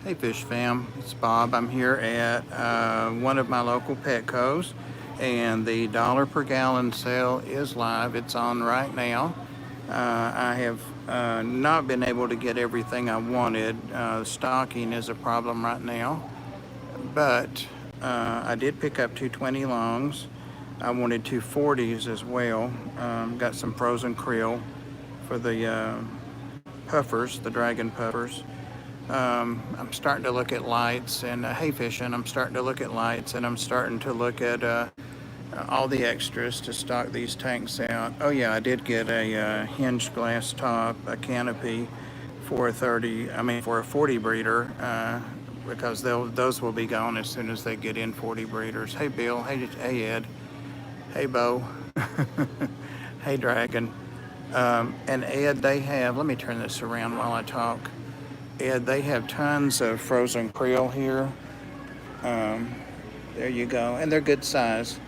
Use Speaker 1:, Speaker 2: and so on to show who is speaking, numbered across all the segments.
Speaker 1: Hey Fish Fam, it's Bob. I'm here at one of my local Petcos, and the dollar per gallon sale is live. It's on right now. I have not been able to get everything I wanted. Stocking is a problem right now, but I did pick up 220 longs. I wanted 240s as well. Got some frozen krill for the puffers, the dragon puffers. I'm starting to look at lights and hay fishing. I'm starting to look at lights, and I'm starting to look at all the extras to stock these tanks out. Oh yeah, I did get a hinged glass top, a canopy for a 30. I mean for a 40 breeder, because those will be gone as soon as they get in 40 breeders. Hey Bill, hey Ed, hey Bo, hey Dragon, and Ed. They have. Let me turn this around while I talk. Ed, they have tons of frozen krill here. There you go. And they're good size.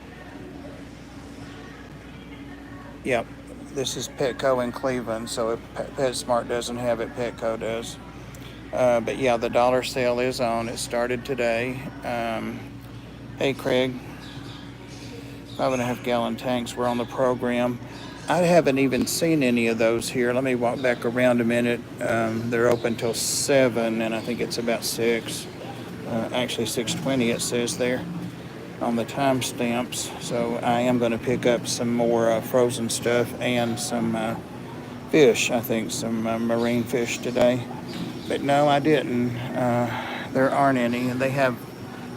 Speaker 1: Yep. This is Petco in Cleveland, so if PetSmart doesn't have it, Petco does. But yeah, the dollar sale is on. It started today. Hey, Craig. 5.5 gallon tanks were on the program. I haven't even seen any of those here. Let me walk back around a minute. They're open till 7, and I think it's about 6. Actually, 6:20 it says there on the timestamps. So I am going to pick up some more frozen stuff and some fish. I think some marine fish today. But no, I didn't. There aren't any. They have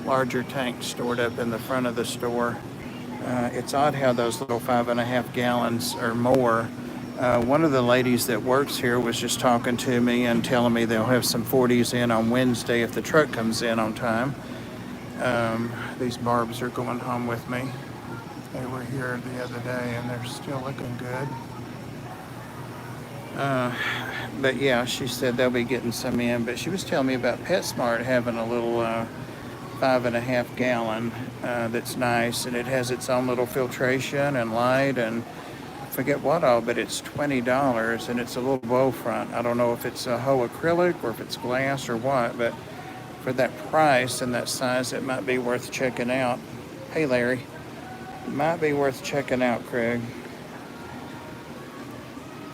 Speaker 1: larger tanks stored up in the front of the store. It's odd how those little 5.5 gallons or more. One of the ladies that works here was just talking to me and telling me they'll have some 40s in on Wednesday if the truck comes in on time. These barbs are going home with me. They were here the other day and they're still looking good. But yeah, she said they'll be getting some in. But she was telling me about PetSmart having a little 5.5 gallon that's nice, and it has its own little filtration and light and I forget what all, but it's $20 and it's a little bow front. I don't know if it's a whole acrylic or if it's glass or what, but for that price and that size, it might be worth checking out. Hey Larry, it might be worth checking out, Craig.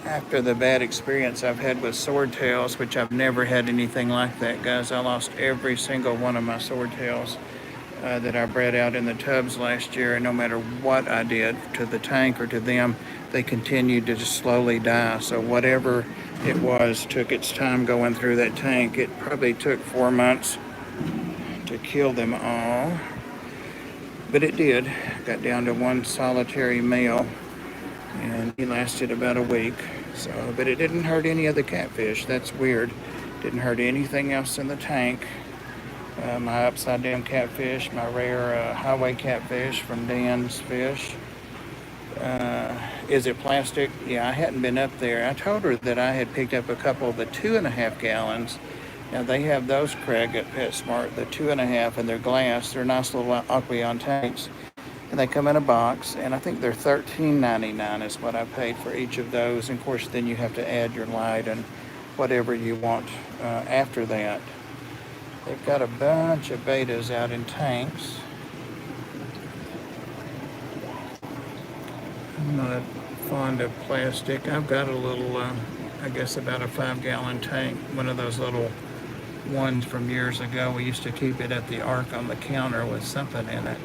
Speaker 1: After the bad experience I've had with swordtails, which I've never had anything like that, guys. I lost every single one of my swordtails that I bred out in the tubs last year, and no matter what I did to the tank or to them, they continued to just slowly die. So whatever it was took its time going through that tank. It probably took 4 months to kill them all, but it did. Got down to one solitary male, and he lasted about a week. So, but it didn't hurt any of the catfish. That's weird. Didn't hurt anything else in the tank. My upside down catfish, my rare highway catfish from Dan's Fish. Is it plastic? Yeah, I hadn't been up there. I told her that I had picked up a couple of the 2.5 gallons. Now they have those, Craig, at PetSmart, the 2.5, and they're glass. They're nice little Aqueon tanks. And they come in a box, and I think they're $13.99 is what I paid for each of those. And of course, then you have to add your light and whatever you want after that. They've got a bunch of betas out in tanks. I'm not fond of plastic. I've got a little, I guess about a 5-gallon tank, one of those little ones from years ago. We used to keep it at the Ark on the counter with something in it.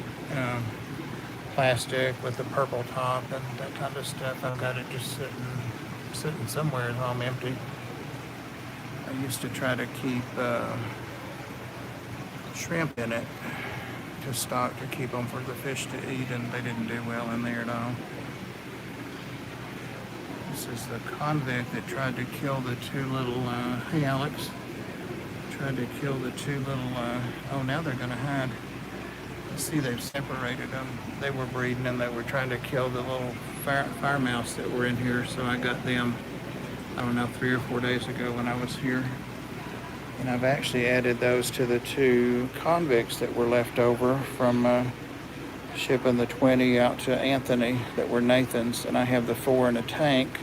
Speaker 1: Plastic with the purple top and that kind of stuff. I've got it just sitting somewhere at home empty. I used to try to keep shrimp in it to stock to keep them for the fish to eat, and they didn't do well in there at all. This is the convict that tried to kill the two little, hey Alex, tried to kill the two little, oh now they're gonna hide. See, they've separated them. They were breeding and they were trying to kill the little fire mouse that were in here. So I got them, I don't know, 3 or 4 days ago when I was here. And I've actually added those to the 2 convicts that were left over from shipping the 20 out to Anthony that were Nathan's. And I have the 4 in a tank.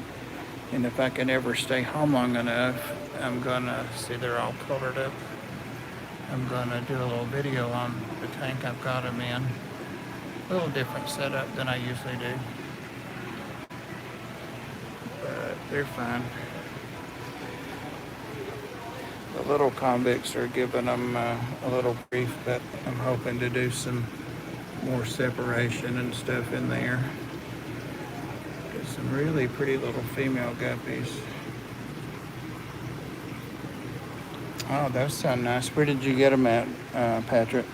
Speaker 1: And if I can ever stay home long enough, I'm gonna, see they're all colored up. I'm gonna do a little video on the tank I've got them in. A little different setup than I usually do, but they're fine. The little convicts are giving them a little grief, but I'm hoping to do some more separation and stuff in there. Get some really pretty little female guppies. Oh, those sound nice. Where did you get them at, Patrick?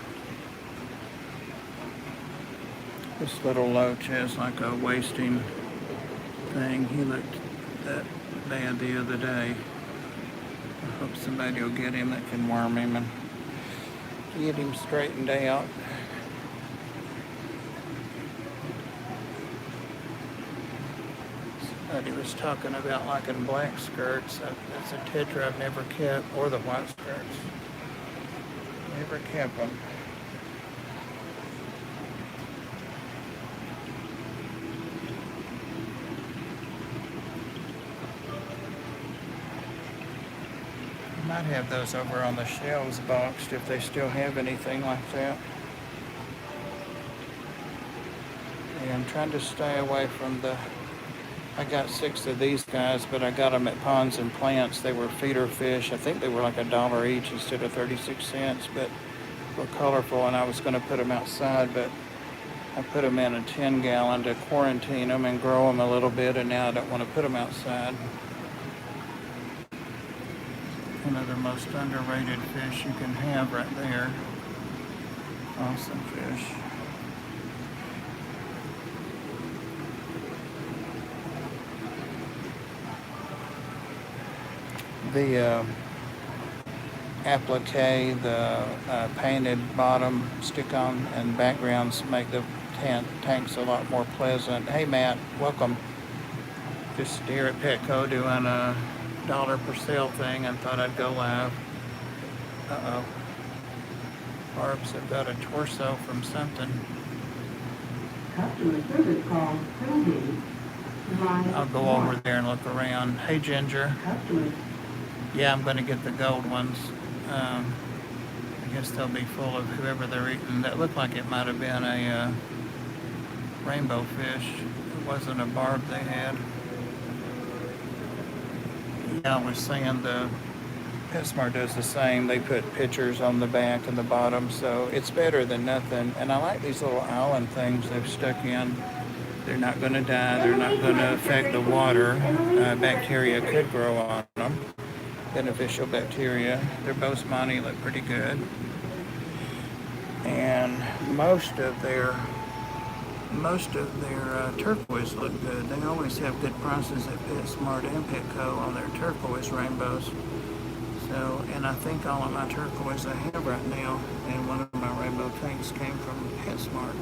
Speaker 1: This little loach has like a wasting thing. He looked that bad the other day. I hope somebody will get him that can worm him and get him straightened out. Somebody was talking about liking black skirts. That's a tetra I've never kept, or the white skirts. Never kept them. Might have those over on the shelves boxed if they still have anything like that. Yeah, I'm trying to stay away from the... I got 6 of these guys, but I got them at Ponds and Plants. They were feeder fish. I think they were like $1 each instead of 36 cents, but were colorful, and I was going to put them outside, but I put them in a 10-gallon to quarantine them and grow them a little bit, and now I don't want to put them outside. One of the most underrated fish you can have right there. Awesome fish. The applique, the painted bottom stick-on and backgrounds make the tanks a lot more pleasant. Hey Matt, welcome. Just here at Petco doing a $1 per sale thing and thought I'd go live. Uh-oh. Barbs have got a torso from something.
Speaker 2: Customer service call pending.
Speaker 1: I'll go over there and look around. Hey Ginger.
Speaker 2: Customers.
Speaker 1: Yeah, I'm going to get the gold ones. I guess they'll be full of whoever they're eating. That looked like it might have been a rainbow fish. It wasn't a barb they had. Yeah, I was saying the PetSmart does the same. They put pictures on the back and the bottom, so it's better than nothing. And I like these little island things they've stuck in. They're not going to die. They're not going to affect the water. Bacteria could grow on them. Beneficial bacteria. Their Bosemani look pretty good. And most of their turquoise look good. They always have good prices at PetSmart and Petco on their turquoise rainbows. So, and I think all of my turquoise I have right now, and one of my rainbow tanks came from PetSmart.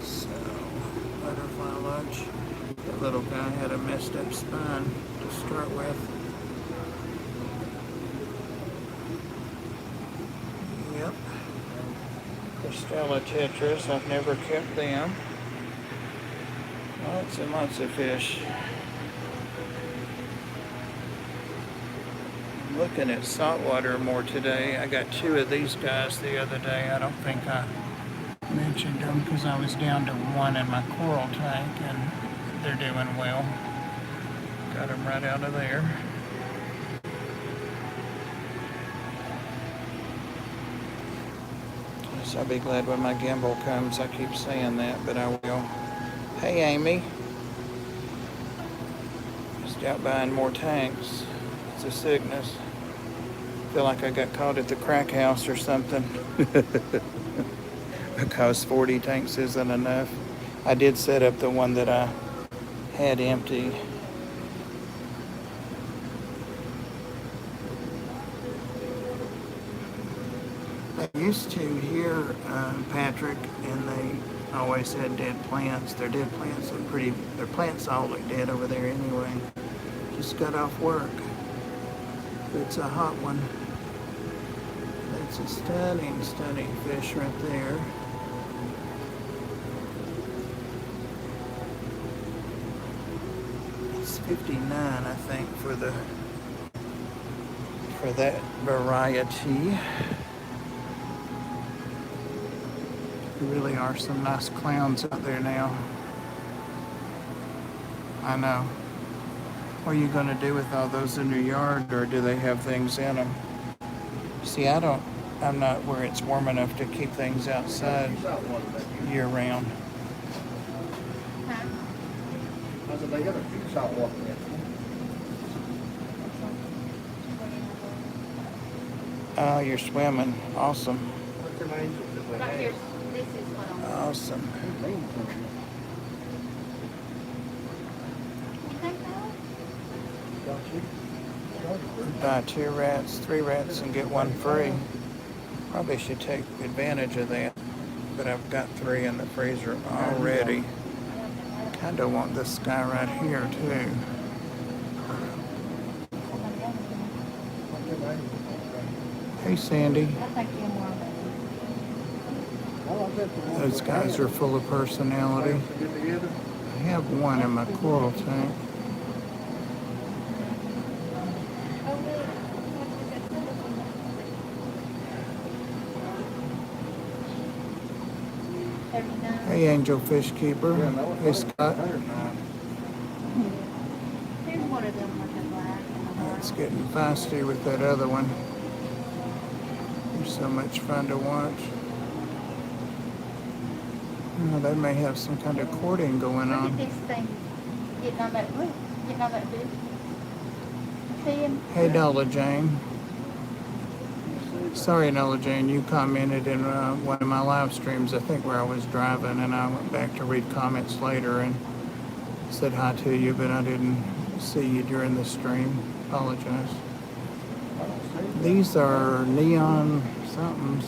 Speaker 1: So, butterfly lunch. That little guy had a messed up spine to start with. Yep. Stella tetras, I've never kept them. Lots and lots of fish. I'm looking at saltwater more today. I got 2 of these guys the other day. I don't think I mentioned them because I was down to 1 in my coral tank, and they're doing well. Got them right out of there. I'll be glad when my gimbal comes. I keep saying that, but I will. Hey, Amy. Just out buying more tanks. It's a sickness. Feel like I got caught at the crack house or something. Because 40 tanks isn't enough. I did set up the one that I had empty. I used to here, Patrick, and they always had dead plants. Their dead plants look pretty, their plants all look dead over there anyway. Just got off work. It's a hot one. That's a stunning, stunning fish right there. It's 59, I think, for for that variety. There really are some nice clowns out there now. I know. What are you going to do with all those in your yard, or do they have things in them? See, I'm not where it's warm enough to keep things outside year round.
Speaker 3: I said, they got a few salt water in it.
Speaker 1: Oh, you're swimming. Awesome.
Speaker 3: What's them angels that we
Speaker 4: Right here,
Speaker 3: have?
Speaker 4: this is what I'm.
Speaker 1: Awesome.
Speaker 3: Who's named something?
Speaker 4: You think so?
Speaker 3: Got you?
Speaker 1: Buy 2 rats, 3 rats, and get 1 free. Probably should take advantage of that. But I've got 3 in the freezer already. Kinda want this guy right here too.
Speaker 3: What's them angels?
Speaker 1: Hey Sandy.
Speaker 4: I think you're more of
Speaker 3: Oh, I bet the ones
Speaker 1: Those
Speaker 3: we
Speaker 1: guys
Speaker 3: have
Speaker 1: are full of personality.
Speaker 3: get together.
Speaker 1: I have 1 in my coral tank. Hey Angel Fish Keeper.
Speaker 3: Yeah, no,
Speaker 1: Hey
Speaker 3: it's
Speaker 1: Scott.
Speaker 3: 109.
Speaker 4: Here's one of them with the black and the white.
Speaker 1: It's getting feisty with that other one. They're so much fun to watch. Oh, they may have some kind of courting going
Speaker 4: Look at
Speaker 1: on.
Speaker 4: this thing getting on that roof, getting on that fish. See him?
Speaker 1: Hey Nola Jane. Sorry Nola Jane, you commented in one of my live streams, I think where I was driving, and I went back to read comments later and said hi to you, but I didn't see you during the stream. Apologize. These are neon somethings.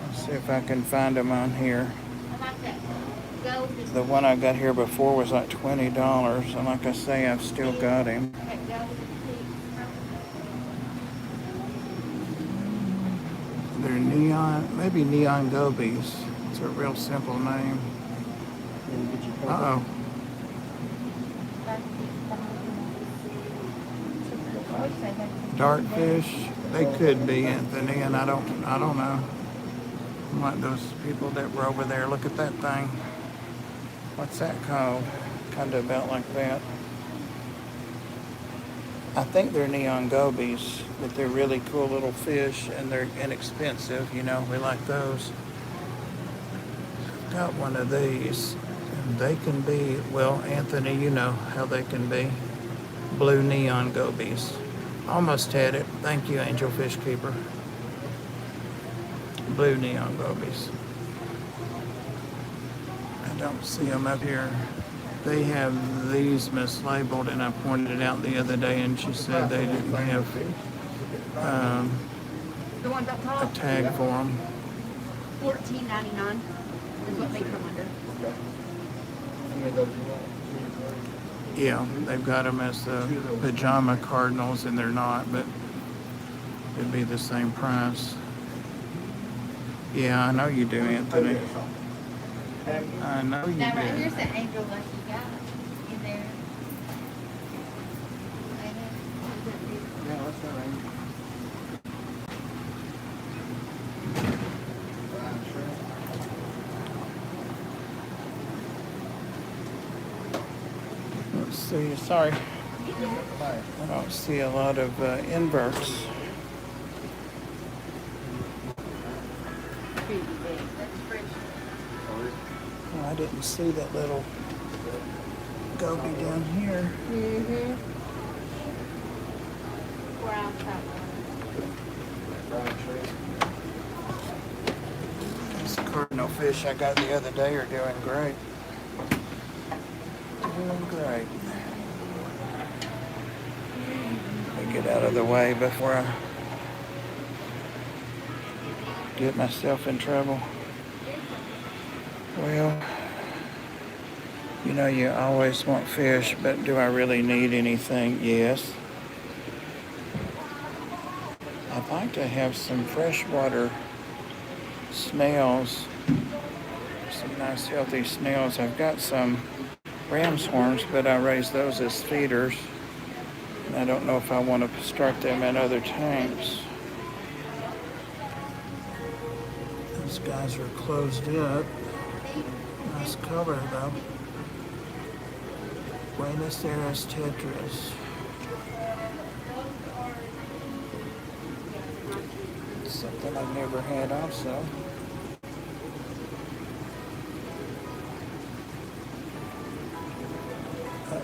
Speaker 1: Let's see if I can find them on here.
Speaker 4: I like that gold.
Speaker 1: The one I got here before was like $20, and like I say, I've still got him.
Speaker 4: That gold with the
Speaker 1: They're neon, maybe neon gobies. It's a real simple name. Uh-oh. Dartfish, they could be, Anthony, and I don't know. I'm like those people that were over there. Look at that thing. What's that called? Kind of about like that. I think they're neon gobies, but they're really cool little fish, and they're inexpensive. You know, we like those. I've got one of these, and they can be, well, Anthony, you know how they can be. Blue neon gobies. Almost had it. Thank you, Angel Fish Keeper. Blue neon gobies. I don't see them up here. They have these mislabeled, and I pointed it out the other day, and she said they didn't have
Speaker 4: The ones up
Speaker 1: a
Speaker 4: top,
Speaker 1: tag for them.
Speaker 4: $14.99 is what they come under.
Speaker 3: How many of those you want?
Speaker 1: Yeah, they've got them as the pajama cardinals, and they're not, but it'd be the same price. Yeah, I know you do, Anthony. I know you
Speaker 4: Now, right
Speaker 1: do.
Speaker 4: here's the angel lucky guy in there.
Speaker 3: Yeah, that's that angel.
Speaker 1: Let's see, sorry. I don't see a lot of inverts.
Speaker 4: Pretty big. That's fresh.
Speaker 1: Oh, I didn't see that little goby down here.
Speaker 4: Mm-hmm. 4 ounce top
Speaker 1: These cardinal fish I got the other day are doing great. Doing great. Let me get out of the way before I get myself in trouble. Well, you know, you always want fish, but do I really need anything? Yes. I'd like to have some freshwater snails, some nice healthy snails. I've got some ram's horns, but I raise those as feeders. I don't know if I want to start them in other tanks. These guys are closed up. Nice color though. Buenos Aires Tetras. Something I've never had also.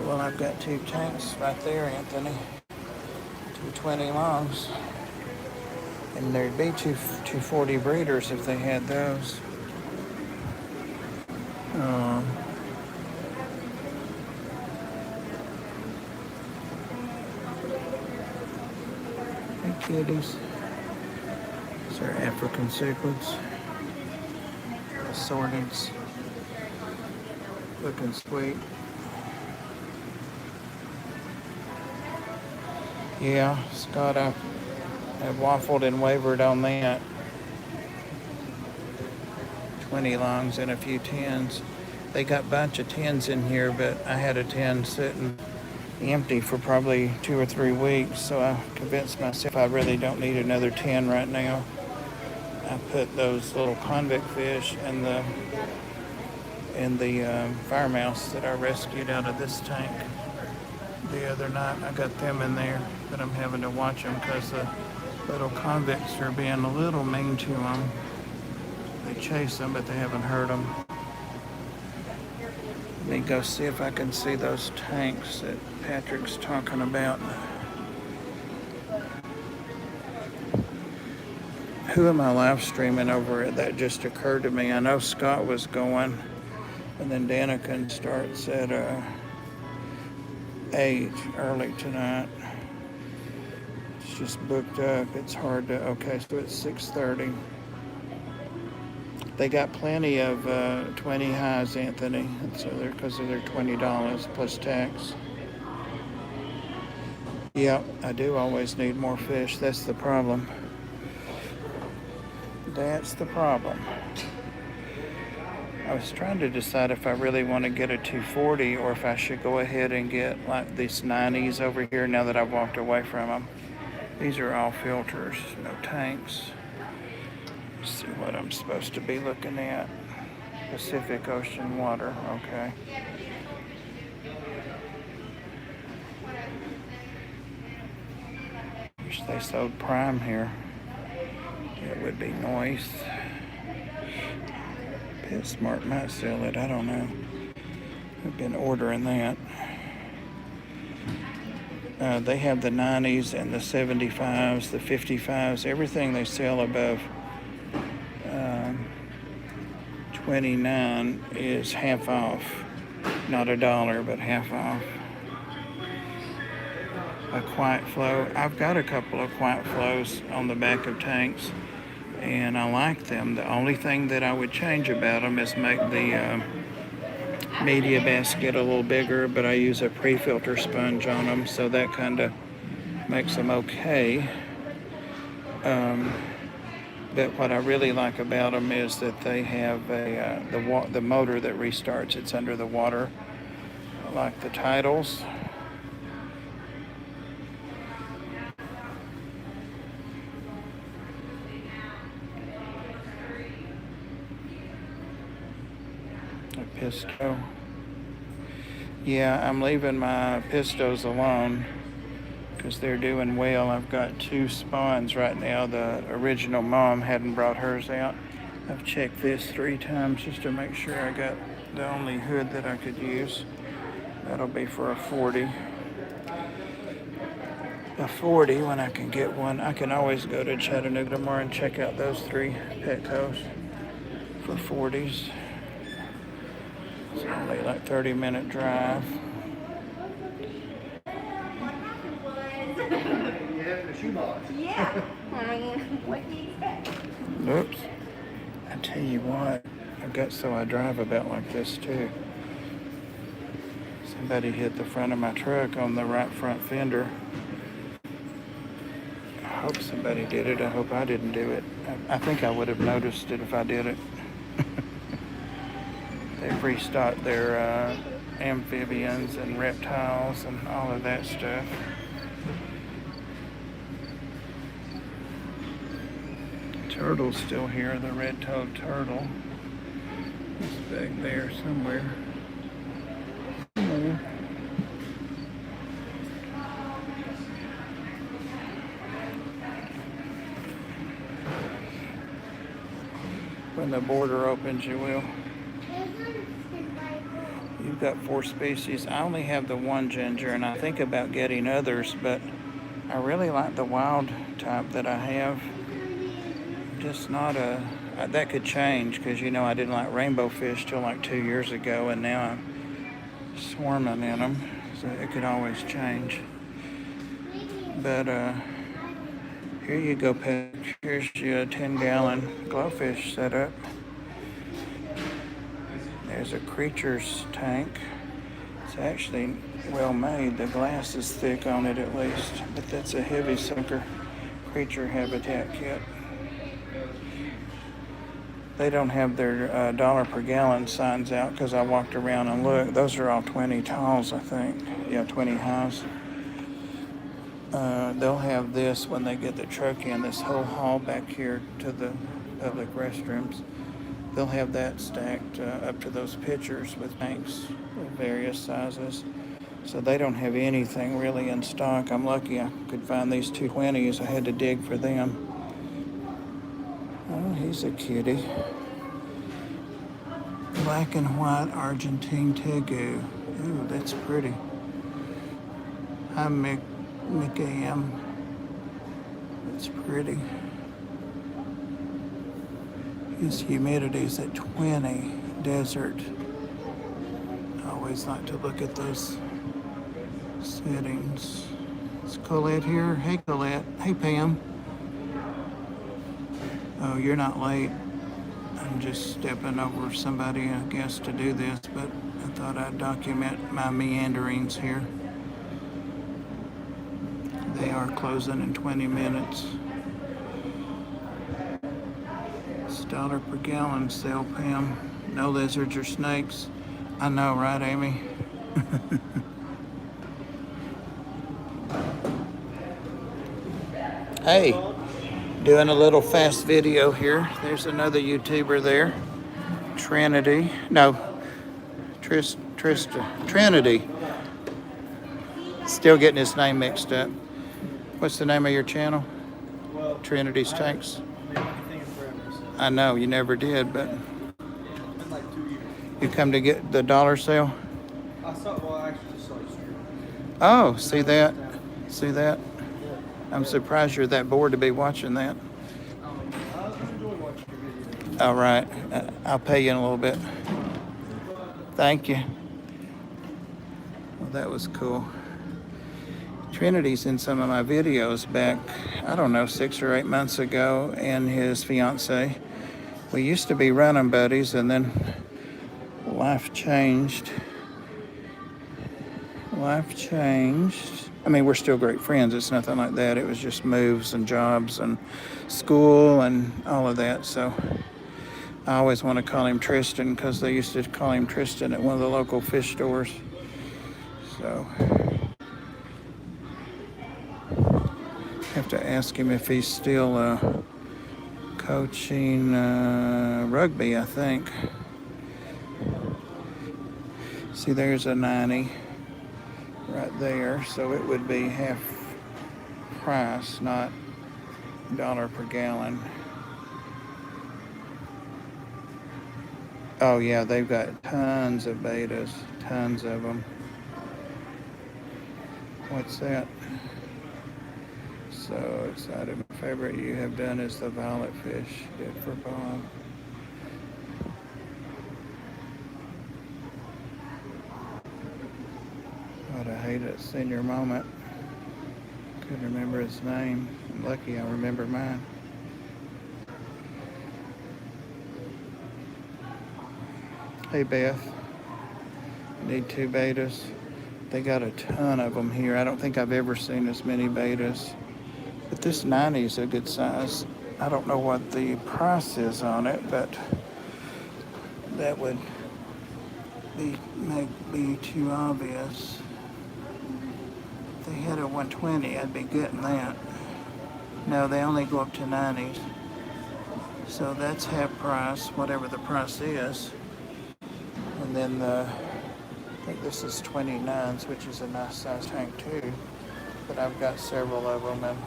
Speaker 1: Well, I've got 2 tanks right there, Anthony. 220 longs. And there'd be 240 breeders if they had those. Hey kitties. These are African cichlids. Assorteds. Looking sweet. Yeah, Scott, I've waffled and wavered on that. 20 longs and a few 10s. They got a bunch of 10s in here, but I had a 10 sitting empty for probably 2 or 3 weeks, so I convinced myself I really don't need another 10 right now. I put those little convict fish and the fire mouse that I rescued out of this tank the other night. I got them in there, but I'm having to watch them because the little convicts are being a little mean to them. They chase them, but they haven't hurt them. Let me go see if I can see those tanks that Patrick's talking about. Who am I live streaming over at? That just occurred to me. I know Scott was going, and then Danica starts at 8 early tonight. It's just booked up. It's hard to. Okay, so it's 6:30. They got plenty of 20 highs, Anthony. So because they're $20 plus tax. Yep, I do always need more fish. That's the problem. That's the problem. I was trying to decide if I really want to get a 240 or if I should go ahead and get like these 90s over here now that I've walked away from them. These are all filters, no tanks. Let's see what I'm supposed to be looking at. Pacific Ocean water, okay. Wish they sold prime here. It would be nice. PetSmart might sell it, I don't know. I've been ordering that. They have the 90s and the 75s, the 55s, everything they sell above 29 is half off. Not $1, but half off. A quiet flow. I've got a couple of quiet flows on the back of tanks, and I like them. The only thing that I would change about them is make the media basket a little bigger, but I use a pre-filter sponge on them, so that kind of makes them okay. But what I really like about them is that they have the motor that restarts. It's under the water, like the Titles. A Pisto. Yeah, I'm leaving my Pistos alone because they're doing well. I've got 2 spawns right now. The original mom hadn't brought hers out. I've checked this 3 times just to make sure I got the only hood that I could use. That'll be for a 40. A 40 when I can get one. I can always go to Chattanooga tomorrow and check out those 3 Petcos for 40s. It's only like 30-minute drive.
Speaker 4: Yeah. I mean, what do you expect?
Speaker 1: Oops. I tell you what, I drive about like this too. Somebody hit the front of my truck on the right front fender. I hope somebody did it. I hope I didn't do it. I think I would have noticed it if I did it. They've restocked their amphibians and reptiles and all of that stuff. Turtle's still here, the red-toed turtle. It's back there somewhere. Somewhere. When the border opens, you will. You've got 4 species. I only have the one ginger, and I think about getting others, but I really like the wild type that I have. Just not a... That could change, because, you know, I didn't like rainbow fish till like 2 years ago, and now I'm swarming in them, so it could always change. But, here you go, Pet. Here's your 10-gallon glowfish setup. There's a creature's tank. It's actually well made. The glass is thick on it at least, but that's a heavy sucker creature habitat kit. They don't have their dollar per gallon signs out because I walked around and looked. Those are all 20 talls, I think. Yeah, 20 highs. They'll have this when they get the truck in, this whole hall back here to the public restrooms. They'll have that stacked up to those pitchers with tanks of various sizes. So they don't have anything really in stock. I'm lucky I could find these 220s. I had to dig for them. Oh, he's a cutie. Black and white Argentine tegu. Ooh, that's pretty. Hi, Mickey M. That's pretty. His humidity's at 20. Desert. I always like to look at those settings. Is Colette here? Hey, Colette. Hey, Pam. Oh, you're not late. I'm just stepping over somebody, I guess, to do this, but I thought I'd document my meanderings here. They are closing in 20 minutes. It's $1 per gallon sale, Pam. No lizards or snakes. I know, right, Amy? Hey, doing a little fast video here. There's another YouTuber there. Trinity. No, Trinity. Still getting his name mixed up. What's the name of your channel?
Speaker 3: Well,
Speaker 1: Trinity's Tanks.
Speaker 3: anything in forever, so
Speaker 1: I know, you never did, but
Speaker 3: yeah, it's been like 2 years.
Speaker 1: you come to get the dollar sale?
Speaker 3: I actually just saw you stream.
Speaker 1: Oh, see that? See that? I'm surprised you're that bored to be watching that.
Speaker 3: I enjoy watching your videos.
Speaker 1: All right, I'll pay you in a little bit. Thank you. Well, that was cool. Trinity's in some of my videos back, I don't know, 6 or 8 months ago, and his fiance. We used to be running buddies, and then life changed. Life changed. I mean, we're still great friends. It's nothing like that. It was just moves and jobs and school and all of that. So I always want to call him Tristan because they used to call him Tristan at one of the local fish stores. So have to ask him if he's still coaching rugby, I think. See, there's a 90 right there, so it would be half price, not $1 per gallon. Oh yeah, they've got tons of betas, tons of them. What's that? So excited. My favorite you have done is the violet fish. Good for Bob. God, I hate a senior moment. Couldn't remember his name. I'm lucky I remember mine. Hey Beth, need 2 betas. They got a ton of them here. I don't think I've ever seen as many betas. But this 90 is a good size. I don't know what the price is on it, but that would be too obvious. They had a 120, I'd be getting that. No, they only go up to 90s. So that's half price, whatever the price is. And then I think this is 29s, which is a nice size tank too. But I've got several of them, and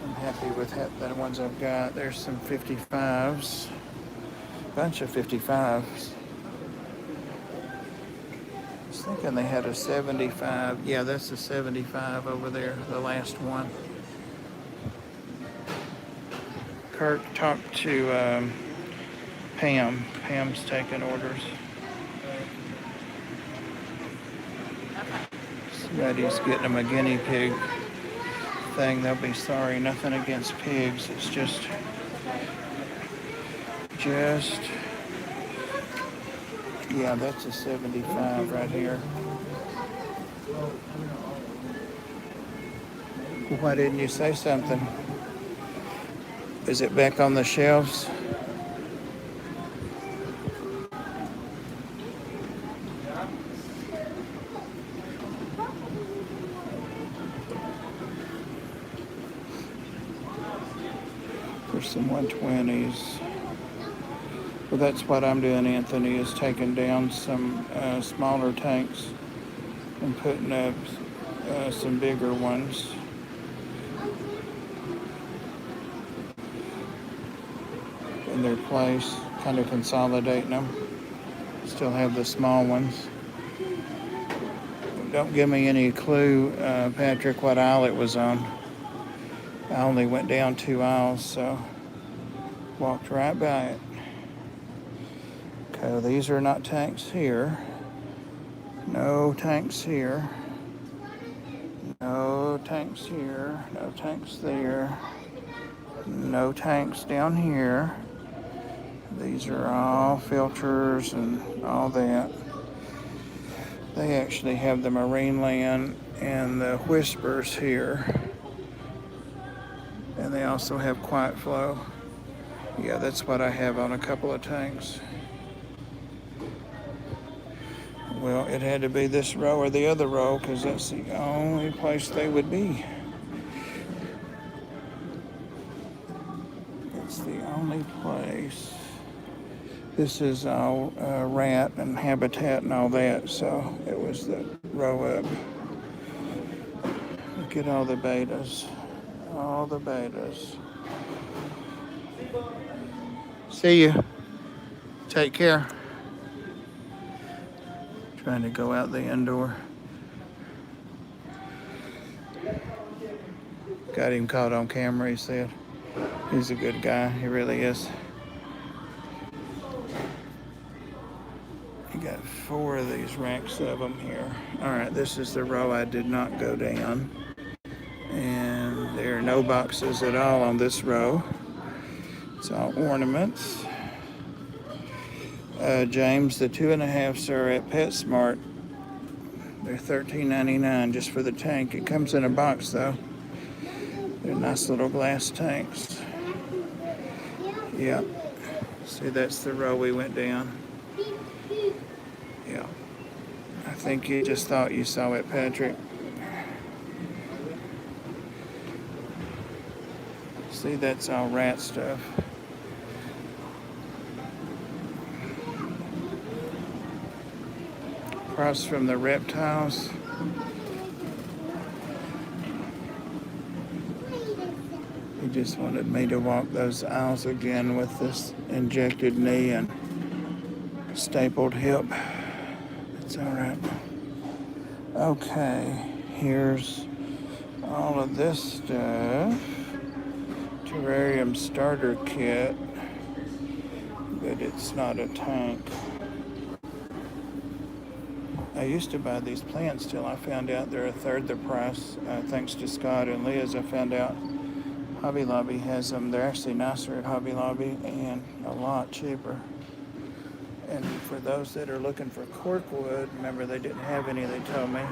Speaker 1: I'm happy with the ones I've got. There's some 55s, bunch of 55s. I was thinking they had a 75. Yeah, that's a 75 over there, the last one. Kirk talked to Pam. Pam's taking orders. Somebody's getting them a guinea pig thing. They'll be sorry. Nothing against pigs. It's just yeah, that's a 75 right here. Why didn't you say something? Is it back on the shelves? There's some 120s. Well, that's what I'm doing, Anthony, is taking down some smaller tanks and putting up some bigger ones. In their place, kind of consolidating them. Still have the small ones. Don't give me any clue, Patrick, what aisle it was on. I only went down 2 aisles, so walked right by it. Okay, these are not tanks here. No tanks here. No tanks here. No tanks there. No tanks down here. These are all filters and all that. They actually have the Marine Land and the Whispers here. And they also have Quiet Flow. Yeah, that's what I have on a couple of tanks. Well, it had to be this row or the other row because that's the only place they would be. It's the only place. This is all rat and habitat and all that, so it was the row up. Look at all the betas. All the betas. See you. Take care. Trying to go out the indoor. Got him caught on camera, he said. He's a good guy, he really is. You got 4 of these racks of them here. All right, this is the row I did not go down. And there are no boxes at all on this row. It's all ornaments. James, the 2.5s are at PetSmart. They're $13.99 just for the tank. It comes in a box though. They're nice little glass tanks. Yeah. See, that's the row we went down. Yeah. I think you just thought you saw it, Patrick. See, that's all rat stuff. Across from the reptiles. He just wanted me to walk those aisles again with this injected knee and stapled hip. It's all right. Okay, here's all of this stuff. Terrarium starter kit, but it's not a tank. I used to buy these plants till I found out they're a third the price. Thanks to Scott and Liz, I found out Hobby Lobby has them. They're actually nicer at Hobby Lobby and a lot cheaper. And for those that are looking for corkwood, remember they didn't have any, they told me.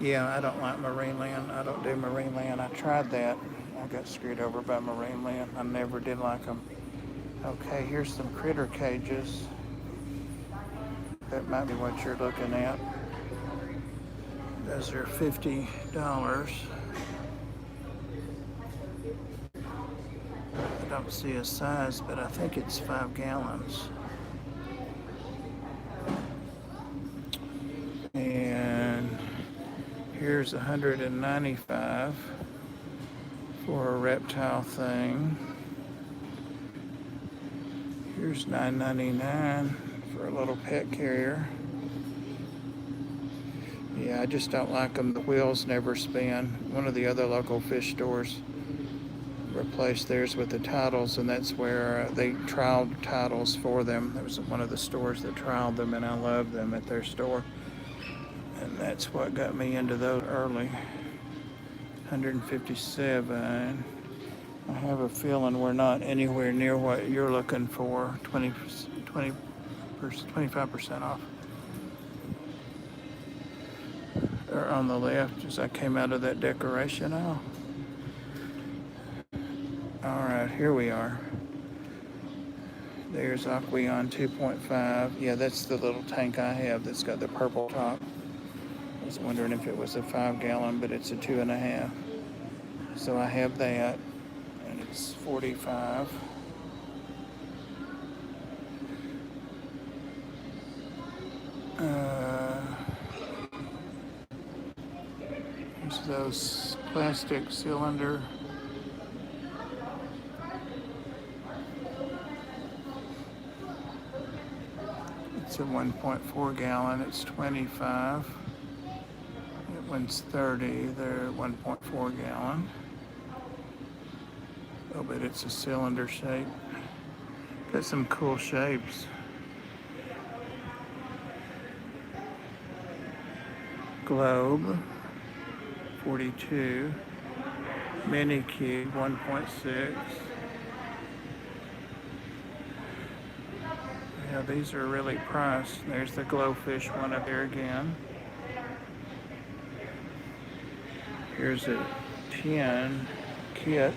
Speaker 1: Yeah, I don't like Marine Land. I don't do Marine Land. I tried that. I got screwed over by Marine Land. I never did like them. Okay, here's some critter cages. That might be what you're looking at. Those are $50. I don't see a size, but I think it's 5 gallons. And here's 195 for a reptile thing. Here's $9.99 for a little pet carrier. Yeah, I just don't like them. The wheels never spin. One of the other local fish stores replaced theirs with the titles, and that's where they trialed titles for them. There was one of the stores that trialed them, and I loved them at their store. And that's what got me into those early. 157. I have a feeling we're not anywhere near what you're looking for. 25% off. Or on the left as I came out of that decoration aisle. All right, here we are. There's Aqueon 2.5. Yeah, that's the little tank I have that's got the purple top. I was wondering if it was a 5 gallon, but it's a 2.5. So I have that, and it's 45. There's those plastic cylinder. It's a 1.4 gallon, it's 25. That one's 30, they're 1.4 gallon. Oh, but it's a cylinder shape. Got some cool shapes. Globe, 42. Mini Cube, 1.6. Yeah, these are really priced. There's the glowfish one up there again. Here's a 10 kit.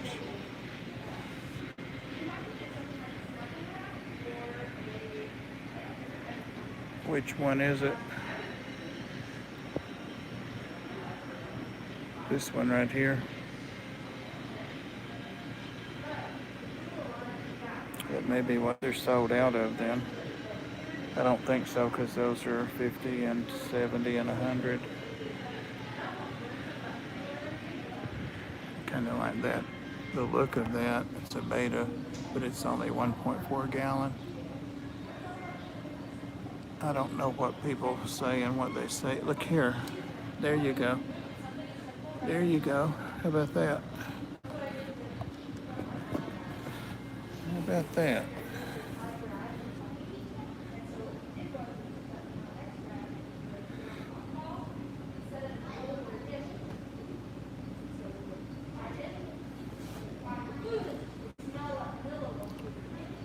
Speaker 1: Which one is it? This one right here. That may be what they're sold out of then. I don't think so, because those are 50 and 70 and 100. Kind of like that. The look of that. It's a beta, but it's only 1.4 gallon. I don't know what people say and what they say. Look here. There you go. There you go. How about that? How about that?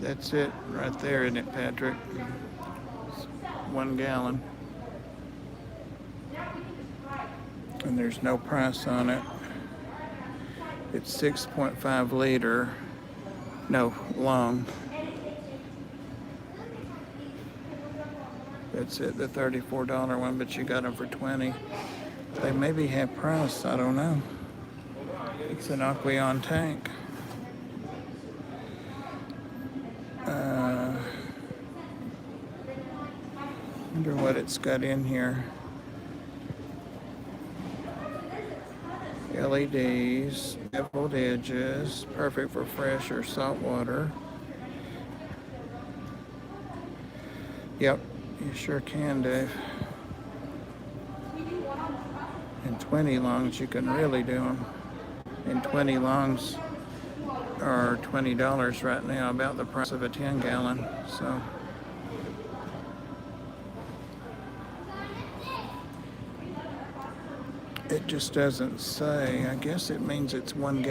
Speaker 1: That's it right there, isn't it, Patrick? It's 1 gallon. And there's no price on it. It's 6.5 liter. No, long. That's it, the $34 one, but you got them for 20. They maybe have price, I don't know. It's an Aqueon tank. Wonder what it's got in here. LEDs, beveled edges, perfect for fresh or salt water. Yep, you sure can, Dave. And 20 longs, you can really do them. And 20 longs are $20 right now, about the price of a 10 gallon. So it just doesn't say. I guess it means it's 1 gallon.